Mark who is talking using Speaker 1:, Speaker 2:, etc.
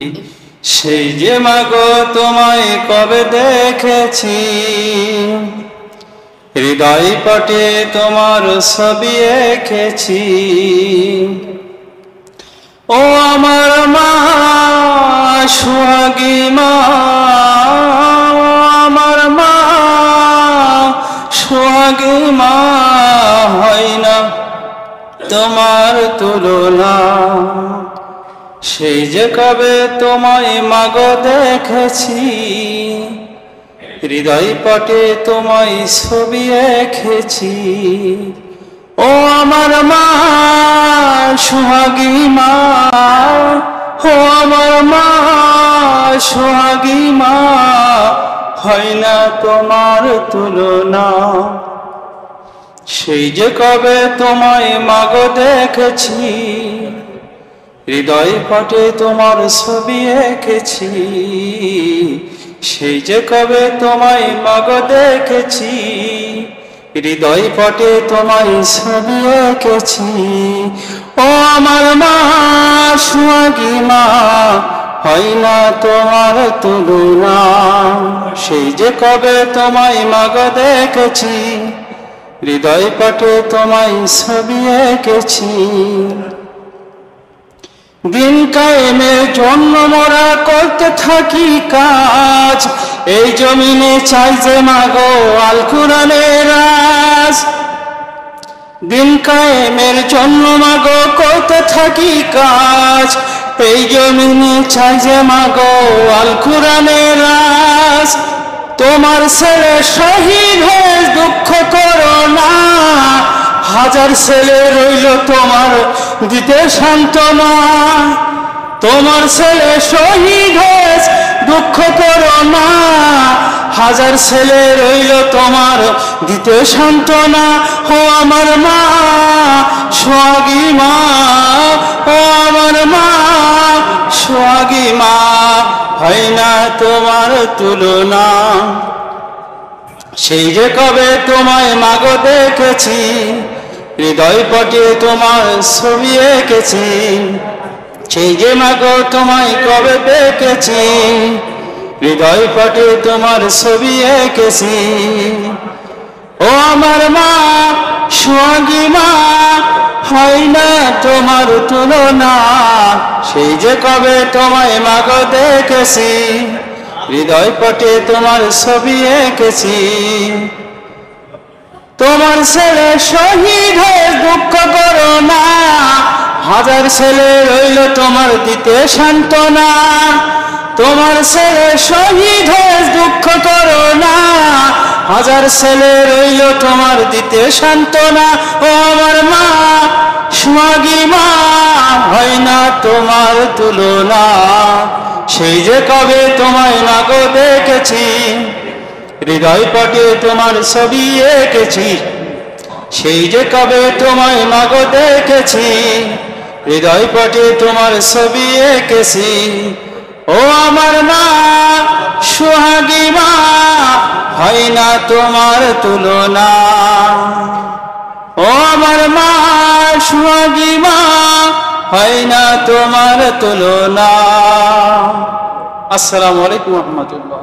Speaker 1: সেই যে মাগো তোমায় কবে দেখেছি, হৃদয় পটে তোমার ছবি এঁকেছি। ও আমার মা সোহাগী মা, আমার মা সোহাগী মা, হয় না তোমার তুলনা। সেই যে কবে তোমায় মাগো দেখেছি, হৃদয় পটে তোমায় ছবি এঁকেছি। ও আমার মা সোহাগী মা, ও আমার মা সোহাগী মা, হয় না তোমার তুলনা। সেই যে কবে তোমায় মাগো দেখেছি, হৃদয় পটে তোমার ছবি এঁকেছি। সেই যে কবে তোমায় মাগো দেখেছি, হৃদয় পটে তোমায় ছবি এঁকেছি। ও আমার মা সোহাগী মা, হয় না তোমার তুলনা। সেই যে কবে তোমায় মাগো দেখেছি, হৃদয় পটে তোমায় ছবি এঁকেছি। দিন কায়েমের জন্য মোরা করতে থাকি কাজ, এই জমিনে চাই যে মাগো আল কুরআনের রাজ। দিন কায়েমের জন্য মাগো করতে থাকি কাজ, এই জমিনে চাই যে মাগো আল কুরআনের রাজ। তোমার ছেলে শহীদ হয়ে দুঃখ করো না, হাজার ছেলে রইল তোমার দিতে সান্ত্বনা। তোমার ছেলে শহীদ হয়ে দুঃখ করো না, হাজার ছেলে রইল তোমার দিতে সান্ত্বনা। ও আমার মা সোহাগী মা, ও আমার মা সোহাগী মা, হয় না তোমার তুলনা। সেই যে কবে তোমায় মাগো দেখেছি, হৃদয় পটে তোমার ছবি এঁকেছি। সেই যে মাগো তোমায় কবে দেখেছি, হৃদয় পটে তোমার ছবি এঁকেছি। ও আমার মা সোহাগী মা, হয় না তোমার তুলনা। সেই যে কবে তোমায় মাগো দেখেছি, হৃদয় পটে তোমার ছবি এঁকেছি। তোমার ছেলে শহীদ হয়ে দুঃখ করো না, হাজার ছেলে রইল তোমার দিতে সান্ত্বনা। তোমার ছেলে শহীদ হয়ে দুঃখ করো না, হাজার ছেলে রইল তোমার দিতে সান্ত্বনা। ও আমার মা সোহাগী মা, হয় না তোমার তুলনা। সেই যে কবে তোমায় মাগো দেখেছি, হৃদয় পটে তোমার ছবি এঁকেছি। সেই যে কবে তোমায় মাগো দেখেছি, হৃদয় পটে তোমার ছবি এঁকেছি। ও আমার মা সোহাগী মা, হয় না তোমার তুলনা। ও আমার মা সোহাগী মা, হয় না তোমার তুলনা। আসসালামু আলাইকুম ওয়া রাহমাতুল্লাহ।